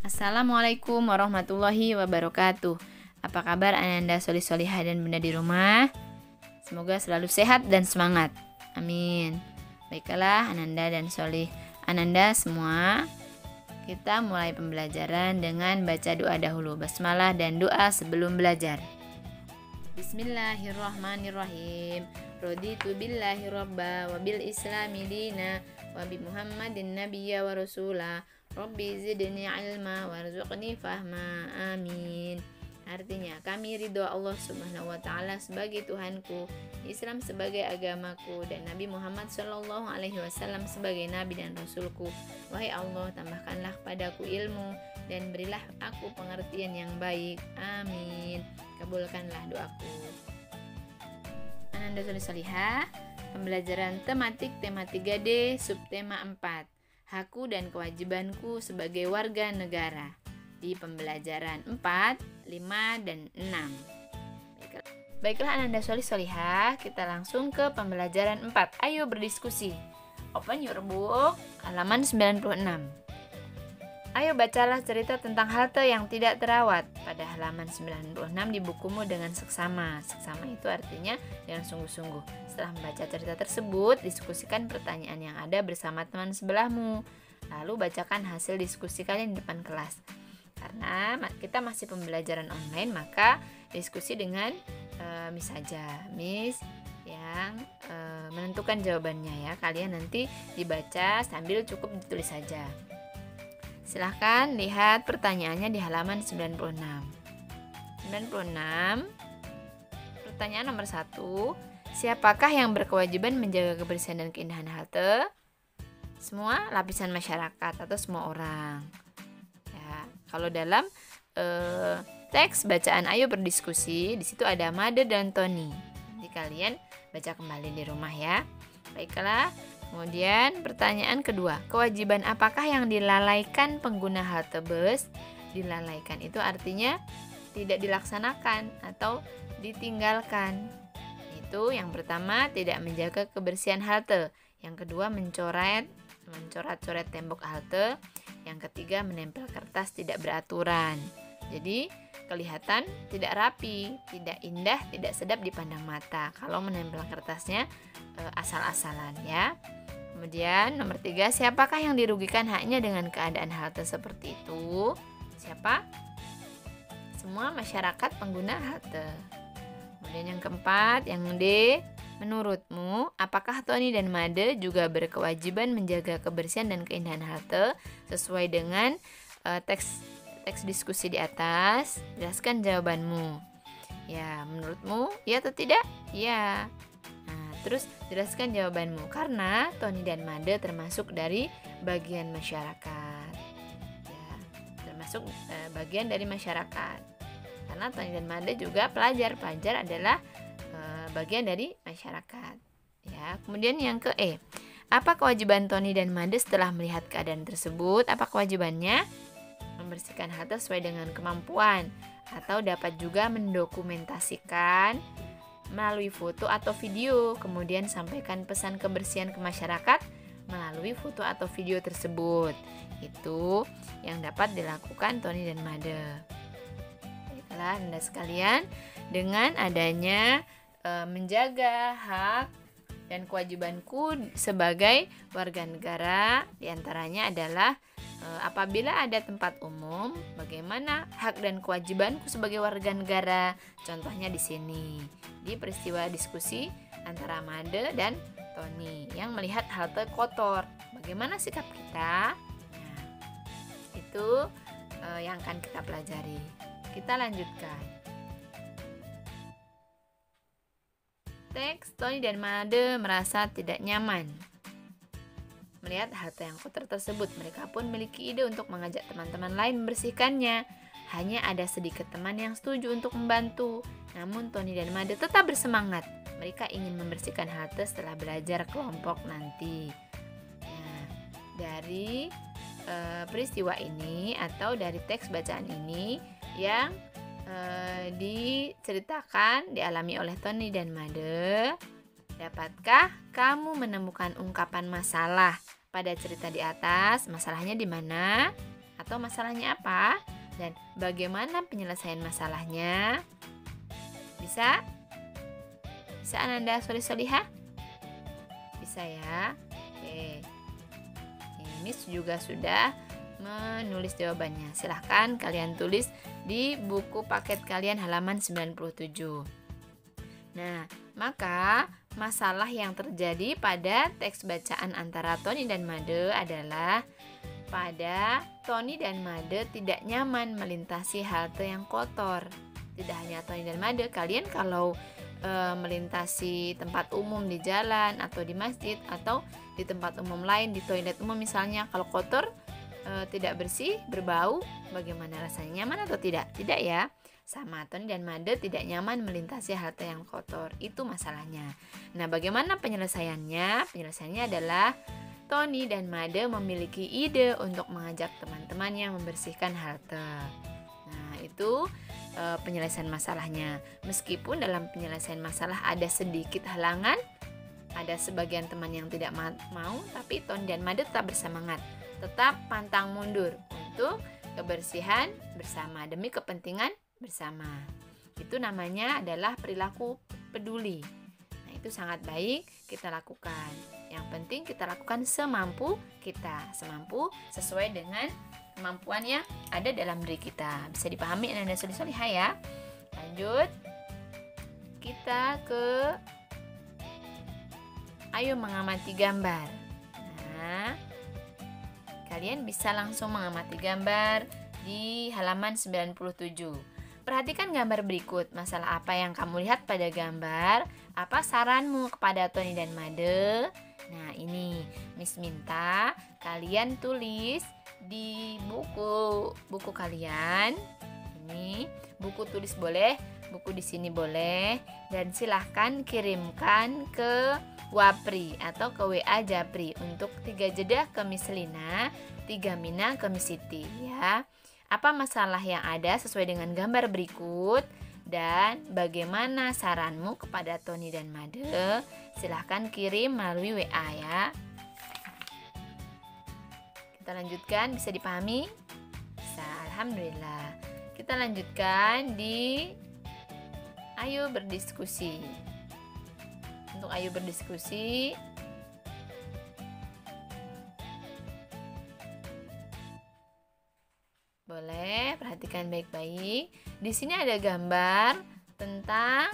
Assalamualaikum warahmatullahi wabarakatuh. Apa kabar Ananda solih-solihah dan bunda di rumah? Semoga selalu sehat dan semangat. Amin. Baiklah Ananda dan Ananda semua, kita mulai pembelajaran dengan baca doa dahulu, basmalah dan doa sebelum belajar. Bismillahirrahmanirrahim. Raditu billahi robba wa bil islami dina wa bi Muhammadin nabiyya wa rasula. Rabbi zidni ilma warzuqni fahma. Amin. Artinya, kami ridho Allah Subhanahu wa taala sebagai Tuhanku, Islam sebagai agamaku, dan Nabi Muhammad sallallahu alaihi wasallam sebagai nabi dan rasulku. Wahai Allah, tambahkanlah padaku ilmu dan berilah aku pengertian yang baik. Amin. Kabulkanlah doaku. Ananda solih-solihah, pembelajaran tematik tema 3D subtema 4. Hakku dan kewajibanku sebagai warga negara, di pembelajaran 4, 5, dan 6. Baiklah Ananda solih-solihah, kita langsung ke pembelajaran 4. Ayo berdiskusi. Open your book, halaman 96. Ayo bacalah cerita tentang halte yang tidak terawat pada halaman 96 di bukumu dengan seksama. Seksama itu artinya dengan sungguh-sungguh. Setelah membaca cerita tersebut, diskusikan pertanyaan yang ada bersama teman sebelahmu. Lalu bacakan hasil diskusi kalian di depan kelas. Karena kita masih pembelajaran online, maka diskusi dengan Miss saja. Miss yang menentukan jawabannya ya. Kalian nanti dibaca sambil cukup ditulis saja. Silahkan lihat pertanyaannya di halaman 96. Pertanyaan nomor 1. Siapakah yang berkewajiban menjaga kebersihan dan keindahan halte? Semua lapisan masyarakat atau semua orang. Ya, kalau dalam teks bacaan Ayo Berdiskusi, di situ ada Made dan Tony. Nanti kalian baca kembali di rumah ya. Baiklah. Kemudian pertanyaan kedua, kewajiban apakah yang dilalaikan pengguna halte bus? Dilalaikan itu artinya tidak dilaksanakan atau ditinggalkan. Itu yang pertama, tidak menjaga kebersihan halte. Yang kedua, mencoret-coret tembok halte. Yang ketiga, menempel kertas tidak beraturan. Jadi kelihatan tidak rapi, tidak indah, tidak sedap dipandang mata kalau menempel kertasnya asal-asalan ya. Kemudian nomor 3, siapakah yang dirugikan haknya dengan keadaan halte seperti itu? Siapa? Semua masyarakat pengguna halte. Kemudian yang keempat, yang D, menurutmu apakah Tony dan Made juga berkewajiban menjaga kebersihan dan keindahan halte sesuai dengan teks diskusi di atas? Jelaskan jawabanmu. Ya, menurutmu ya atau tidak? Ya. Nah, terus jelaskan jawabanmu. Karena Tony dan Made termasuk dari bagian masyarakat. Ya, termasuk bagian dari masyarakat. Karena Tony dan Made juga pelajar adalah bagian dari masyarakat. Ya, kemudian yang ke E. Apa kewajiban Tony dan Made setelah melihat keadaan tersebut? Apa kewajibannya? Membersihkan halte sesuai dengan kemampuan, atau dapat juga mendokumentasikan melalui foto atau video, kemudian sampaikan pesan kebersihan ke masyarakat melalui foto atau video tersebut. Itu yang dapat dilakukan Tony dan Made. Baiklah Anda sekalian, dengan adanya menjaga hak dan kewajibanku sebagai warga negara, diantaranya adalah apabila ada tempat umum, bagaimana hak dan kewajibanku sebagai warga negara? Contohnya di sini, di peristiwa diskusi antara Made dan Tony yang melihat halte kotor. Bagaimana sikap kita? Nah, itu yang akan kita pelajari. Kita lanjutkan. Teks, Tony dan Made merasa tidak nyaman melihat halte yang kotor tersebut. Mereka pun memiliki ide untuk mengajak teman-teman lain membersihkannya. Hanya ada sedikit teman yang setuju untuk membantu. Namun Tony dan Made tetap bersemangat. Mereka ingin membersihkan halte setelah belajar kelompok nanti. Nah, dari peristiwa ini atau dari teks bacaan ini yang diceritakan, dialami oleh Tony dan Made, dapatkah kamu menemukan ungkapan masalah pada cerita di atas? Masalahnya di mana? atau masalahnya apa dan bagaimana penyelesaian masalahnya. Bisa? Bisa Ananda Solihah? Bisa ya. Oke. Miss juga sudah menulis jawabannya. Silahkan kalian tulis di buku paket kalian halaman 97. Nah, maka masalah yang terjadi pada teks bacaan antara Tony dan Made adalah pada Tony dan Made tidak nyaman melintasi halte yang kotor. Tidak hanya Tony dan Made, kalian kalau melintasi tempat umum di jalan atau di masjid atau di tempat umum lain, di toilet umum misalnya, kalau kotor, tidak bersih, berbau, bagaimana rasanya, nyaman atau tidak? Tidak ya. Sama, Tony dan Made tidak nyaman melintasi halte yang kotor. Itu masalahnya. Nah, bagaimana penyelesaiannya? Penyelesaiannya adalah Tony dan Made memiliki ide untuk mengajak teman-temannya membersihkan halte. Nah, itu penyelesaian masalahnya. Meskipun dalam penyelesaian masalah ada sedikit halangan, ada sebagian teman yang tidak mau, tapi Tony dan Made tetap bersemangat, tetap pantang mundur untuk kebersihan bersama demi kepentingan bersama. Itu namanya adalah perilaku peduli. Nah, itu sangat baik kita lakukan. Yang penting kita lakukan semampu kita, sesuai dengan kemampuan yang ada dalam diri kita. Bisa dipahami Ananda Solihah ya. Lanjut, kita ke ayo mengamati gambar. Nah, kalian bisa langsung mengamati gambar di halaman 97. Perhatikan gambar berikut. Masalah apa yang kamu lihat pada gambar? Apa saranmu kepada Tony dan Made? Nah, ini Miss minta kalian tulis di buku kalian. Ini buku tulis boleh, buku di sini boleh, dan silahkan kirimkan ke Wapri atau ke WA Japri untuk 3 jeda ke Miss Lina, 3 Mina ke Miss Siti ya. Apa masalah yang ada sesuai dengan gambar berikut dan bagaimana saranmu kepada Tony dan Made? Silahkan kirim melalui WA ya. Kita lanjutkan, bisa dipahami? Bisa, alhamdulillah. Kita lanjutkan di ayo berdiskusi. Untuk ayo berdiskusi, boleh perhatikan baik-baik. Di sini ada gambar tentang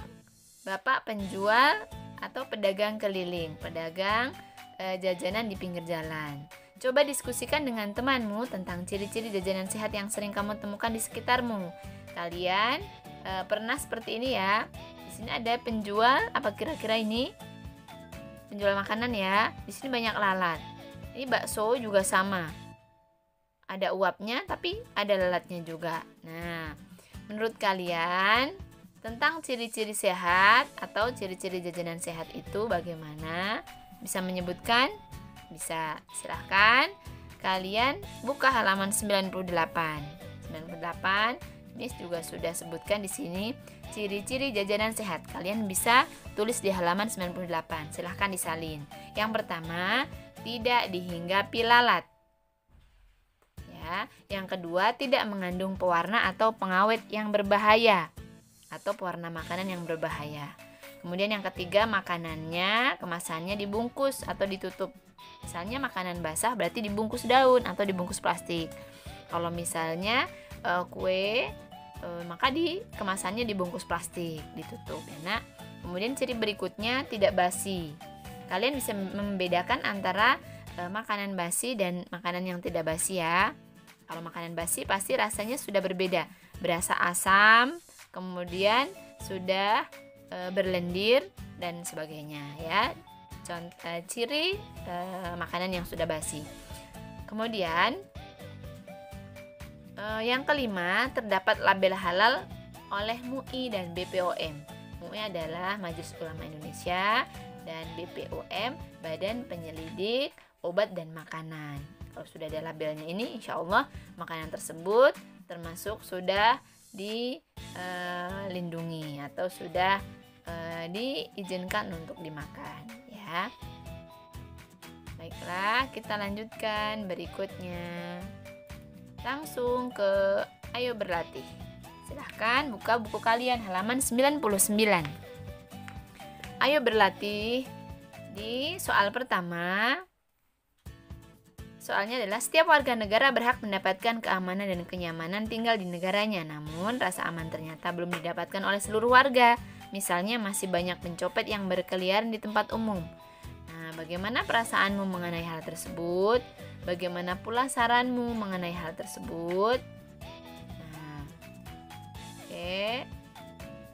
bapak penjual atau pedagang keliling, pedagang jajanan di pinggir jalan. Coba diskusikan dengan temanmu tentang ciri-ciri jajanan sehat yang sering kamu temukan di sekitarmu. Kalian pernah seperti ini ya. Di sini ada penjual, apa kira-kira ini? Penjual makanan ya. Di sini banyak lalat. Ini bakso juga sama. Ada uapnya tapi ada lalatnya juga. Nah, menurut kalian tentang ciri-ciri sehat atau ciri-ciri jajanan sehat itu bagaimana? Bisa menyebutkan? Bisa. Silahkan kalian buka halaman 98. Miss juga sudah sebutkan di sini ciri-ciri jajanan sehat. Kalian bisa tulis di halaman 98. Silahkan disalin. Yang pertama, tidak dihinggapi lalat. Ya, yang kedua, tidak mengandung pewarna atau pengawet yang berbahaya atau pewarna makanan yang berbahaya. Kemudian yang ketiga, makanannya, kemasannya dibungkus atau ditutup. Misalnya makanan basah berarti dibungkus daun atau dibungkus plastik. Kalau misalnya kue, maka kemasannya dibungkus plastik, ditutup ya nak. Kemudian ciri berikutnya, tidak basi. Kalian bisa membedakan antara makanan basi dan makanan yang tidak basi ya. Kalau makanan basi pasti rasanya sudah berbeda, berasa asam, kemudian sudah berlendir dan sebagainya ya. Ciri makanan yang sudah basi. Kemudian yang kelima, terdapat label halal oleh MUI dan BPOM. MUI adalah Majelis Ulama Indonesia dan BPOM Badan Penyelidik Obat dan Makanan. Kalau sudah ada labelnya ini, insya Allah makanan tersebut termasuk sudah dilindungi atau sudah diizinkan untuk dimakan ya. Baiklah, kita lanjutkan berikutnya. langsung ke Ayo Berlatih. Silahkan buka buku kalian halaman 99. Ayo berlatih. Di soal pertama, soalnya adalah setiap warga negara berhak mendapatkan keamanan dan kenyamanan tinggal di negaranya. Namun rasa aman ternyata belum didapatkan oleh seluruh warga. Misalnya masih banyak pencopet yang berkeliaran di tempat umum. Nah, bagaimana perasaanmu mengenai hal tersebut? Bagaimana pula saranmu mengenai hal tersebut? Nah, oke.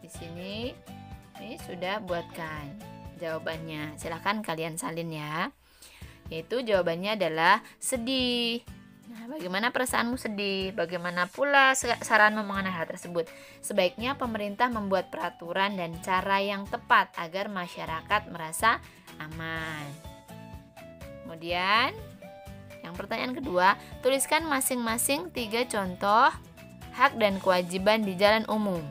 Di sini ini sudah buatkan jawabannya. Silahkan kalian salin ya. Yaitu jawabannya adalah sedih. Nah, bagaimana perasaanmu sedih? Bagaimana pula saranmu mengenai hal tersebut? Sebaiknya pemerintah membuat peraturan dan cara yang tepat agar masyarakat merasa aman. Kemudian, yang pertanyaan kedua, tuliskan masing-masing 3 contoh hak dan kewajiban di jalan umum.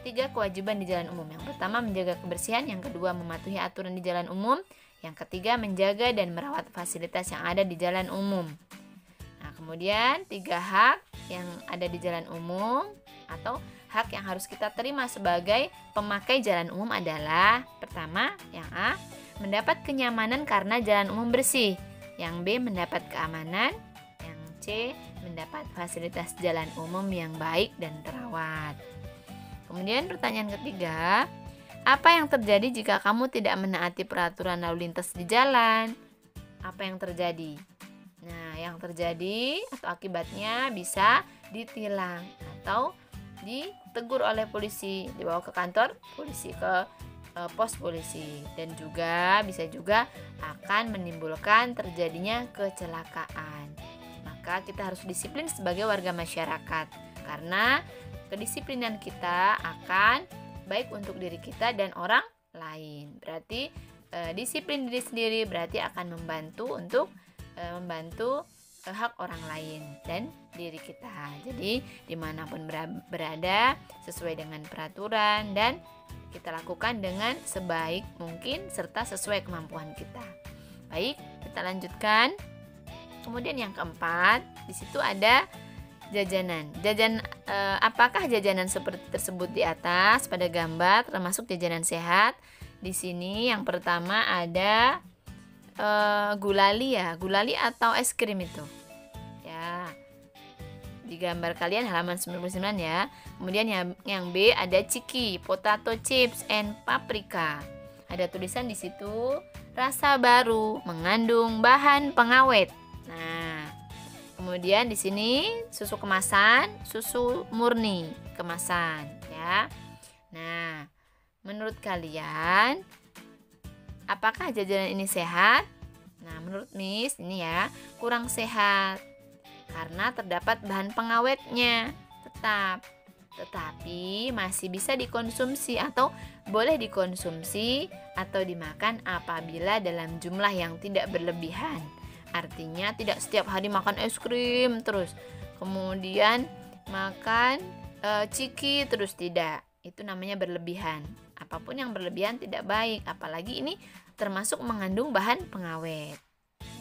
3 kewajiban di jalan umum. Yang pertama menjaga kebersihan, yang kedua mematuhi aturan di jalan umum, yang ketiga menjaga dan merawat fasilitas yang ada di jalan umum. Nah, kemudian 3 hak yang ada di jalan umum atau hak yang harus kita terima sebagai pemakai jalan umum adalah: pertama, yang A, mendapat kenyamanan karena jalan umum bersih, yang B, mendapat keamanan, yang C, mendapat fasilitas jalan umum yang baik dan terawat. Kemudian pertanyaan ketiga, apa yang terjadi jika kamu tidak menaati peraturan lalu lintas di jalan? Apa yang terjadi? Nah, yang terjadi atau akibatnya bisa ditilang atau ditegur oleh polisi, dibawa ke kantor polisi, ke pos polisi, dan juga bisa juga akan menimbulkan terjadinya kecelakaan. Maka kita harus disiplin sebagai warga masyarakat, karena kedisiplinan kita akan baik untuk diri kita dan orang lain. Berarti disiplin diri sendiri berarti akan membantu untuk membantu hak orang lain dan diri kita. Jadi dimanapun berada sesuai dengan peraturan dan kita lakukan dengan sebaik mungkin serta sesuai kemampuan kita. Baik, kita lanjutkan. Kemudian yang keempat, di situ ada jajanan. Apakah jajanan seperti tersebut di atas pada gambar termasuk jajanan sehat? Di sini yang pertama ada gulali ya, gulali atau es krim itu. Ya. Di gambar kalian halaman 99 ya. Kemudian yang B ada ciki, potato chips and paprika. Ada tulisan di situ rasa baru, mengandung bahan pengawet. Nah, kemudian di sini susu kemasan, susu murni kemasan ya. Nah, menurut kalian apakah jajanan ini sehat? Nah, menurut Miss ini ya kurang sehat karena terdapat bahan pengawetnya. Tetapi masih bisa dikonsumsi atau boleh dikonsumsi atau dimakan apabila dalam jumlah yang tidak berlebihan. Artinya tidak setiap hari makan es krim terus, kemudian makan ciki terus, tidak. Itu namanya berlebihan. Apapun yang berlebihan tidak baik, apalagi ini termasuk mengandung bahan pengawet.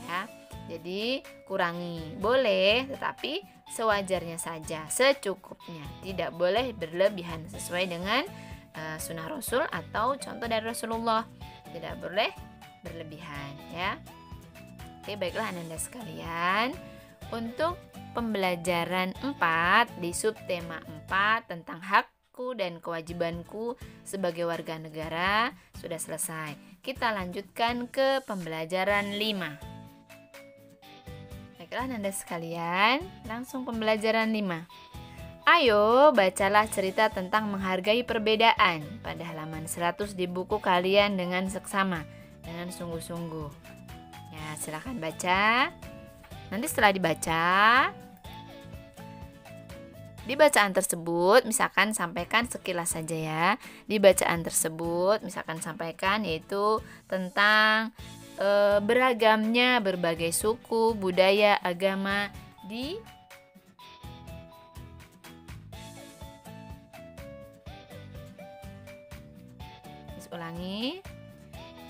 Ya. Jadi kurangi, boleh tetapi sewajarnya saja, secukupnya. Tidak boleh berlebihan, sesuai dengan sunnah Rasul atau contoh dari Rasulullah. Tidak boleh berlebihan ya. Oke, baiklah Ananda sekalian, untuk pembelajaran 4 di subtema 4 tentang hakku dan kewajibanku sebagai warga negara sudah selesai. Kita lanjutkan ke pembelajaran 5. Baiklah Ananda sekalian, langsung pembelajaran 5. Ayo bacalah cerita tentang menghargai perbedaan pada halaman 100 di buku kalian dengan seksama, dengan sungguh-sungguh. Ya, silakan baca. Nanti setelah dibaca, di bacaan tersebut misalkan sampaikan sekilas saja ya. Di bacaan tersebut misalkan sampaikan yaitu tentang beragamnya berbagai suku, budaya, agama di ulangi.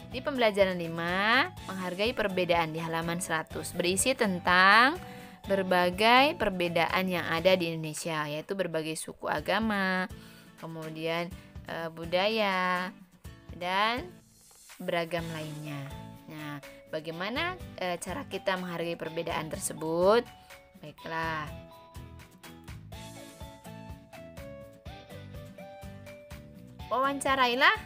Di pembelajaran 5, menghargai perbedaan di halaman 100 berisi tentang berbagai perbedaan yang ada di Indonesia, yaitu berbagai suku, agama, kemudian budaya, dan beragam lainnya. Nah, bagaimana cara kita menghargai perbedaan tersebut? Baiklah. Wawancarailah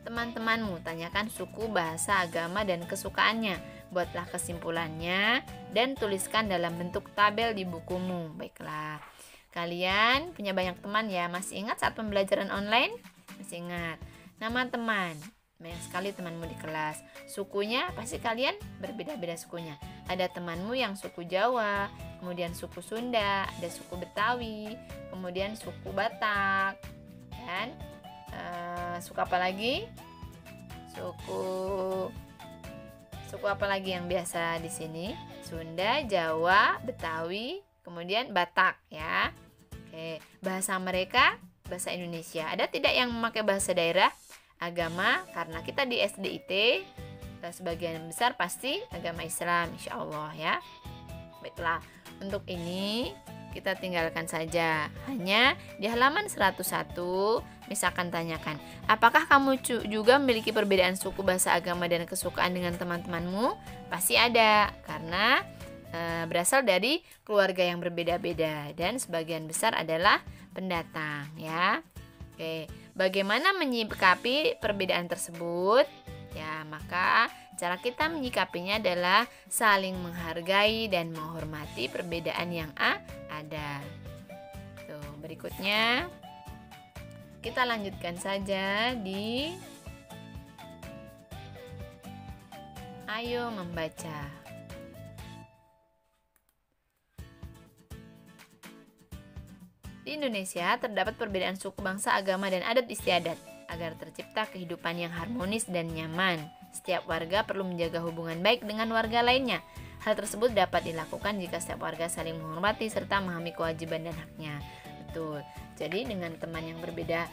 teman-temanmu, tanyakan suku, bahasa, agama, dan kesukaannya. Buatlah kesimpulannya dan tuliskan dalam bentuk tabel di bukumu. Baiklah. Kalian punya banyak teman ya? Masih ingat saat pembelajaran online? Masih ingat. Nama teman. Banyak sekali temanmu di kelas. Sukunya pasti kalian berbeda-beda sukunya. Ada temanmu yang suku Jawa, kemudian suku Sunda, ada suku Betawi, kemudian suku Batak, dan suku apa lagi? Suku apa lagi yang biasa di sini? Sunda, Jawa, Betawi, kemudian Batak ya. Oke, bahasa mereka bahasa Indonesia. Ada tidak yang memakai bahasa daerah? Agama, karena kita di SDIT sebagian besar pasti agama Islam, insya Allah ya. Baiklah, untuk ini kita tinggalkan saja. Hanya di halaman 101, misalkan tanyakan, apakah kamu juga memiliki perbedaan suku, bahasa, agama, dan kesukaan dengan teman-temanmu? Pasti ada, karena berasal dari keluarga yang berbeda-beda dan sebagian besar adalah pendatang ya. Oke, bagaimana menyikapi perbedaan tersebut? Ya, maka cara kita menyikapinya adalah saling menghargai dan menghormati perbedaan yang ada. Tuh, berikutnya kita lanjutkan saja di Ayo Membaca. Di Indonesia terdapat perbedaan suku, bangsa, agama, dan adat istiadat. Agar tercipta kehidupan yang harmonis dan nyaman, setiap warga perlu menjaga hubungan baik dengan warga lainnya. Hal tersebut dapat dilakukan jika setiap warga saling menghormati serta memahami kewajiban dan haknya. Betul. Jadi dengan teman yang berbeda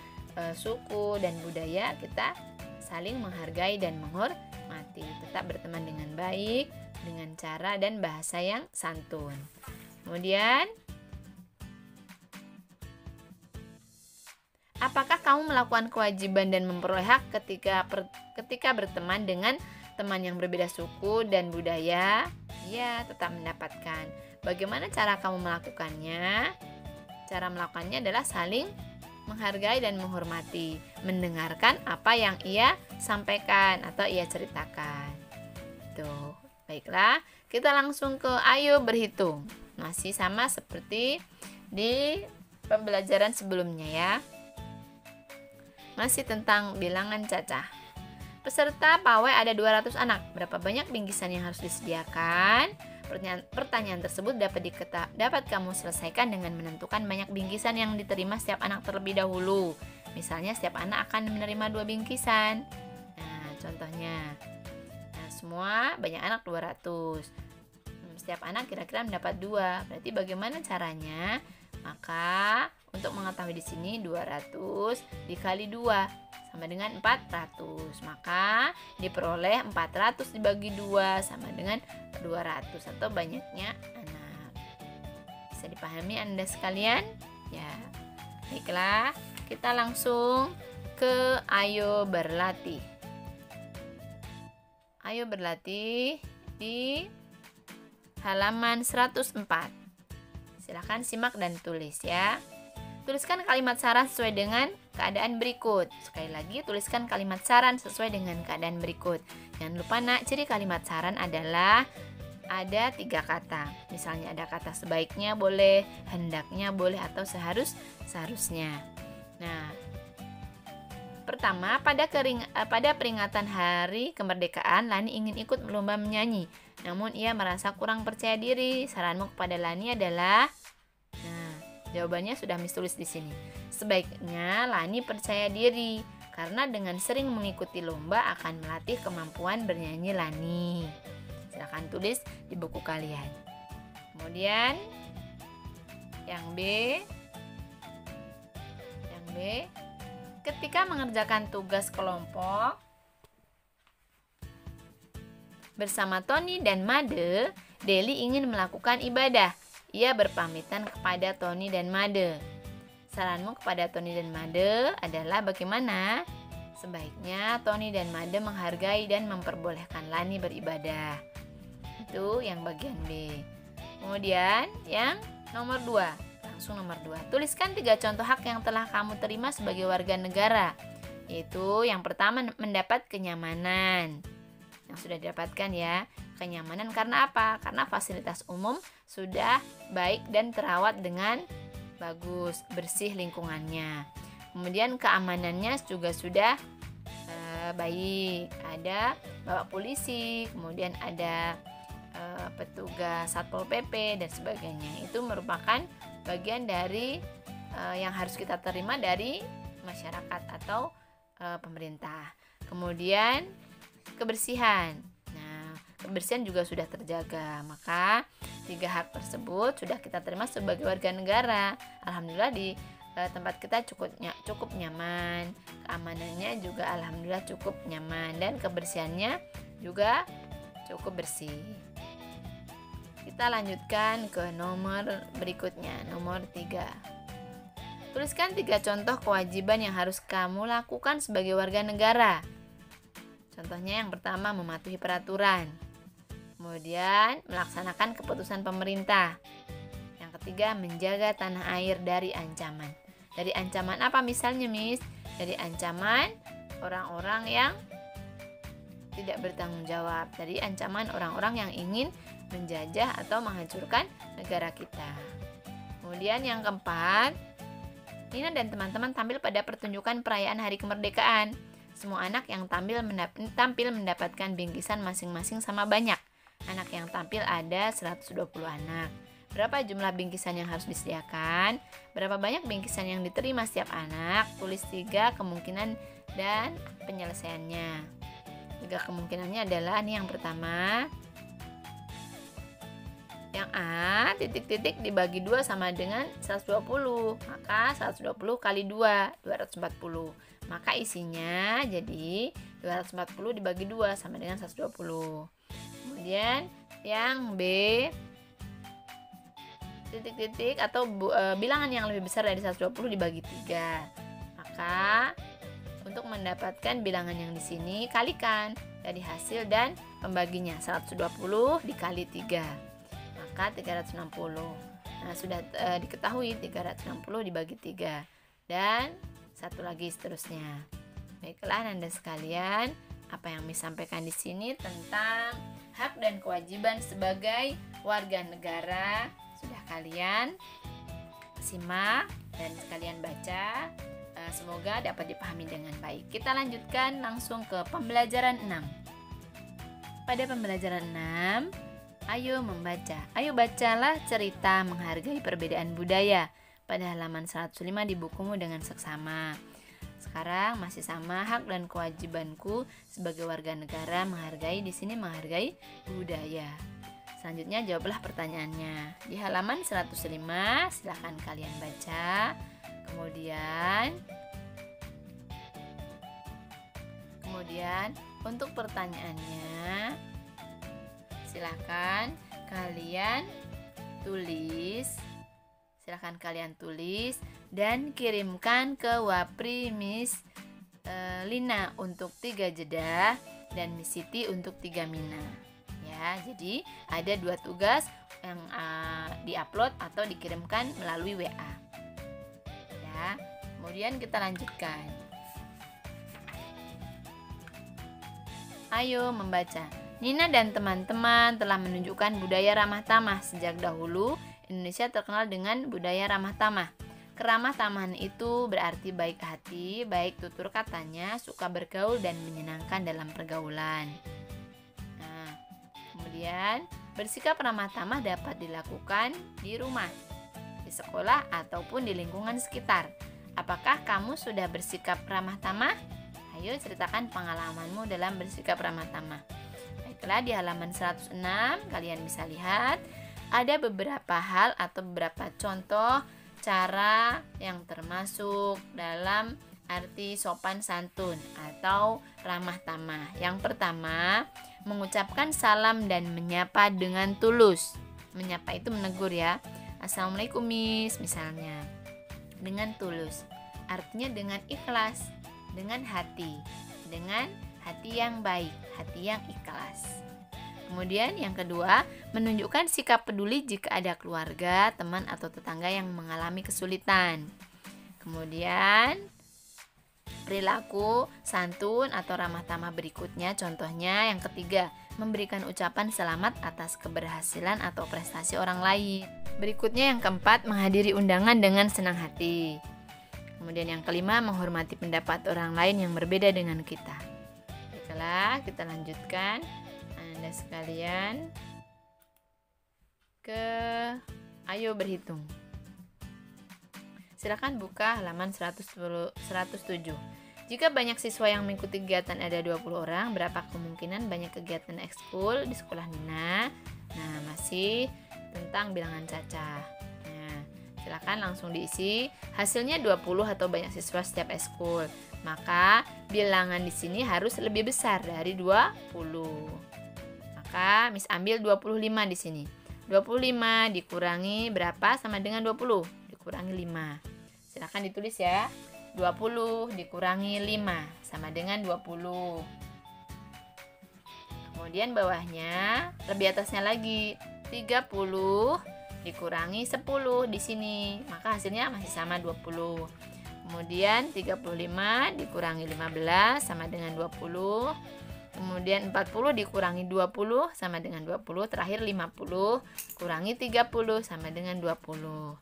suku dan budaya, kita saling menghargai dan menghormati. Tetap berteman dengan baik, dengan cara dan bahasa yang santun. Kemudian, apakah kamu melakukan kewajiban dan memperoleh hak ketika berteman dengan teman yang berbeda suku dan budaya? Ya, tetap mendapatkan. Bagaimana cara kamu melakukannya? Cara melakukannya adalah saling menghargai dan menghormati, mendengarkan apa yang ia sampaikan atau ia ceritakan. Tuh, baiklah, kita langsung ke Ayo Berhitung. Masih sama seperti di pembelajaran sebelumnya ya. Masih tentang bilangan cacah. Peserta pawai ada 200 anak. Berapa banyak bingkisan yang harus disediakan? Pertanyaan tersebut dapat kamu selesaikan dengan menentukan banyak bingkisan yang diterima setiap anak terlebih dahulu. Misalnya setiap anak akan menerima 2 bingkisan. Nah, contohnya. Nah, semua banyak anak 200. Setiap anak kira-kira mendapat 2. Berarti bagaimana caranya? Maka untuk mengetahui di sini 200 dikali 2 sama dengan 400. Maka diperoleh 400 dibagi 2 sama dengan 200 atau banyaknya anak. Bisa dipahami Anda sekalian? Ya. Baiklah, kita langsung ke Ayo Berlatih. Ayo berlatih di halaman 104. Silakan simak dan tulis ya. Tuliskan kalimat saran sesuai dengan keadaan berikut. Sekali lagi, tuliskan kalimat saran sesuai dengan keadaan berikut. Jangan lupa nak, ciri kalimat saran adalah ada 3 kata. Misalnya ada kata sebaiknya boleh, hendaknya boleh, atau seharusnya. Nah, pertama, pada peringatan Hari Kemerdekaan, Lani ingin ikut lomba menyanyi. Namun ia merasa kurang percaya diri. Saranmu kepada Lani adalah, jawabannya sudah Miss tulis di sini. Sebaiknya Lani percaya diri karena dengan sering mengikuti lomba akan melatih kemampuan bernyanyi Lani. Silakan tulis di buku kalian. Kemudian yang B, ketika mengerjakan tugas kelompok bersama Tony dan Made, Deli ingin melakukan ibadah. Ia berpamitan kepada Tony dan Made. Saranmu kepada Tony dan Made adalah bagaimana? Sebaiknya Tony dan Made menghargai dan memperbolehkan Lani beribadah. Itu yang bagian B. Kemudian yang nomor 2. Langsung nomor 2. Tuliskan 3 contoh hak yang telah kamu terima sebagai warga negara. Yaitu yang pertama, mendapat kenyamanan. Yang sudah didapatkan ya. Kenyamanan karena apa? Karena fasilitas umum sudah baik dan terawat dengan bagus, bersih lingkungannya. Kemudian keamanannya juga sudah baik. Ada bapak polisi, kemudian ada petugas Satpol PP dan sebagainya. Itu merupakan bagian dari yang harus kita terima dari masyarakat atau pemerintah. Kemudian kebersihan. Nah, kebersihan juga sudah terjaga. Maka 3 hak tersebut sudah kita terima sebagai warga negara. Alhamdulillah di tempat kita cukup nyaman. Keamanannya juga alhamdulillah cukup nyaman dan kebersihannya juga cukup bersih. Kita lanjutkan ke nomor berikutnya, nomor 3. Tuliskan 3 contoh kewajiban yang harus kamu lakukan sebagai warga negara. Contohnya yang pertama, mematuhi peraturan. Kemudian melaksanakan keputusan pemerintah. Yang ketiga, menjaga tanah air dari ancaman. Dari ancaman apa misalnya, Miss? Dari ancaman orang-orang yang tidak bertanggung jawab. Dari ancaman orang-orang yang ingin menjajah atau menghancurkan negara kita. Kemudian yang keempat, Nina dan teman-teman tampil pada pertunjukan perayaan Hari Kemerdekaan. Semua anak yang tampil mendapatkan bingkisan masing-masing sama banyak. Anak yang tampil ada 120 anak. Berapa jumlah bingkisan yang harus disediakan? Berapa banyak bingkisan yang diterima setiap anak? Tulis 3 kemungkinan dan penyelesaiannya. 3 kemungkinannya adalah ini yang pertama. Yang A, titik-titik dibagi 2 sama dengan 120. Maka 120 kali 2, 240. Maka isinya jadi 240 dibagi 2 sama dengan 120. Kemudian yang B, titik-titik atau bilangan yang lebih besar dari 120 dibagi 3. Maka untuk mendapatkan bilangan yang di sini kalikan dari hasil dan pembaginya. 120 dikali 3. Maka 360. Nah, sudah diketahui 360 dibagi 3. Dan satu lagi seterusnya. Baiklah Anda sekalian, apa yang disampaikan di sini tentang hak dan kewajiban sebagai warga negara sudah kalian simak dan sekalian baca. Semoga dapat dipahami dengan baik. Kita lanjutkan langsung ke pembelajaran 6. Pada pembelajaran 6, ayo membaca. Ayo bacalah cerita menghargai perbedaan budaya pada halaman 105 di bukumu dengan seksama. Sekarang masih sama, hak dan kewajibanku sebagai warga negara menghargai, di sini menghargai budaya. Selanjutnya jawablah pertanyaannya. Di halaman 105 silahkan kalian baca. Kemudian untuk pertanyaannya silahkan kalian tulis dan kirimkan ke Wapri Miss Lina untuk 3 jeda dan Miss Siti untuk 3 mina. Ya, jadi ada 2 tugas yang diupload atau dikirimkan melalui WA. Ya, kemudian kita lanjutkan. Ayo membaca. Nina dan teman-teman telah menunjukkan budaya ramah tamah. Sejak dahulu, Indonesia terkenal dengan budaya ramah tamah. Keramah tamahan itu berarti baik hati, baik tutur katanya, suka bergaul dan menyenangkan dalam pergaulan. Nah, kemudian bersikap ramah tamah dapat dilakukan di rumah, di sekolah, ataupun di lingkungan sekitar. Apakah kamu sudah bersikap ramah tamah? Ayo ceritakan pengalamanmu dalam bersikap ramah tamah. Baiklah, di halaman 106 kalian bisa lihat ada beberapa hal atau beberapa contoh cara yang termasuk dalam arti sopan santun atau ramah tamah. Yang pertama, mengucapkan salam dan menyapa dengan tulus. Menyapa itu menegur ya. Assalamualaikum Miss misalnya. Dengan tulus. Artinya dengan ikhlas, dengan hati yang baik, hati yang ikhlas. Kemudian yang kedua, menunjukkan sikap peduli jika ada keluarga, teman atau tetangga yang mengalami kesulitan. Kemudian perilaku santun atau ramah tamah berikutnya, contohnya yang ketiga, memberikan ucapan selamat atas keberhasilan atau prestasi orang lain. Berikutnya yang keempat, menghadiri undangan dengan senang hati. Kemudian yang kelima, menghormati pendapat orang lain yang berbeda dengan kita. Baiklah, kita lanjutkan. Anda sekalian ayo berhitung. Silakan buka halaman 107. Jika banyak siswa yang mengikuti kegiatan ada 20 orang, berapa kemungkinan banyak kegiatan ekskul di sekolah Nina? Nah, masih tentang bilangan cacah. Nah, silakan langsung diisi. Hasilnya 20 atau banyak siswa setiap ekskul. Maka bilangan di sini harus lebih besar dari 20. Maka Miss ambil 25 di sini. 25 dikurangi berapa sama dengan 20? Dikurangi 5. Silakan ditulis ya. 20 dikurangi 5 sama dengan 20. Kemudian bawahnya, lebih atasnya lagi. 30 dikurangi 10 di sini. Maka hasilnya masih sama 20. Kemudian 35 dikurangi 15 sama dengan 20. Kemudian 40 dikurangi 20 sama dengan 20. Terakhir 50 kurangi 30 sama dengan 20.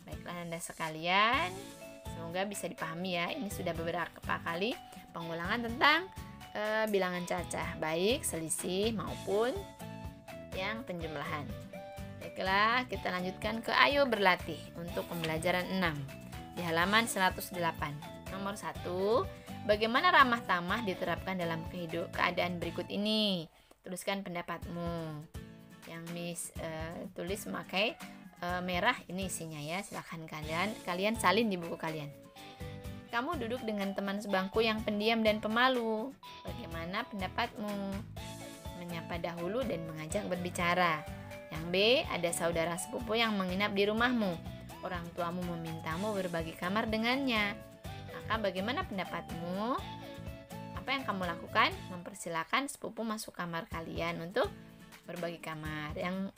Baiklah Anda sekalian, semoga bisa dipahami ya. Ini sudah beberapa kali pengulangan tentang bilangan cacah, baik selisih maupun yang penjumlahan. Baiklah, kita lanjutkan ke ayo berlatih untuk pembelajaran 6 di halaman 108. Nomor 1, bagaimana ramah tamah diterapkan dalam keadaan berikut ini? Tuliskan pendapatmu. Yang Miss tulis memakai merah ini isinya ya. Silakan kalian salin di buku kalian. Kamu duduk dengan teman sebangku yang pendiam dan pemalu. Bagaimana pendapatmu? Menyapa dahulu dan mengajak berbicara. Yang B, ada saudara sepupu yang menginap di rumahmu. Orang tuamu memintamu berbagi kamar dengannya. Maka bagaimana pendapatmu? Apa yang kamu lakukan? Mempersilahkan sepupu masuk kamar kalian untuk berbagi kamar. Yang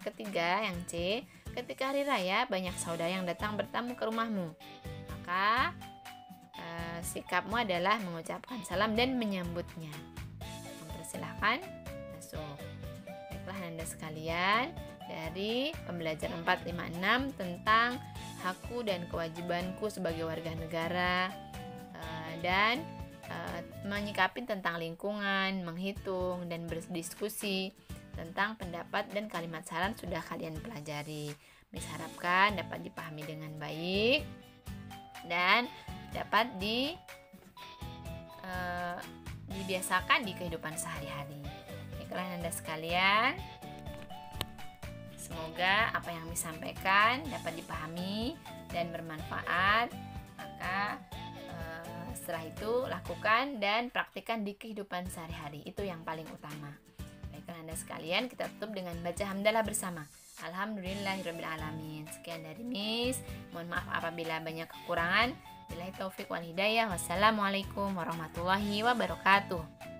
ketiga, yang C, ketika hari raya banyak saudara yang datang bertamu ke rumahmu. Maka sikapmu adalah mengucapkan salam dan menyambutnya. Mempersilahkan masuk. Baiklah Anda sekalian, dari pembelajaran 456 tentang hakku dan kewajibanku sebagai warga negara, dan menyikapi tentang lingkungan, menghitung dan berdiskusi tentang pendapat dan kalimat saran sudah kalian pelajari. Miss harapkan dapat dipahami dengan baik dan dapat dibiasakan di kehidupan sehari-hari. Baiklah Anda sekalian, semoga apa yang disampaikan dapat dipahami dan bermanfaat. Maka setelah itu lakukan dan praktikkan di kehidupan sehari-hari. Itu yang paling utama. Baiklah Anda sekalian, kita tutup dengan baca hamdalah bersama. Alhamdulillahirrabbilalamin. Sekian dari Miss. Mohon maaf apabila banyak kekurangan. Billahi taufik wal hidayah. Wassalamualaikum warahmatullahi wabarakatuh.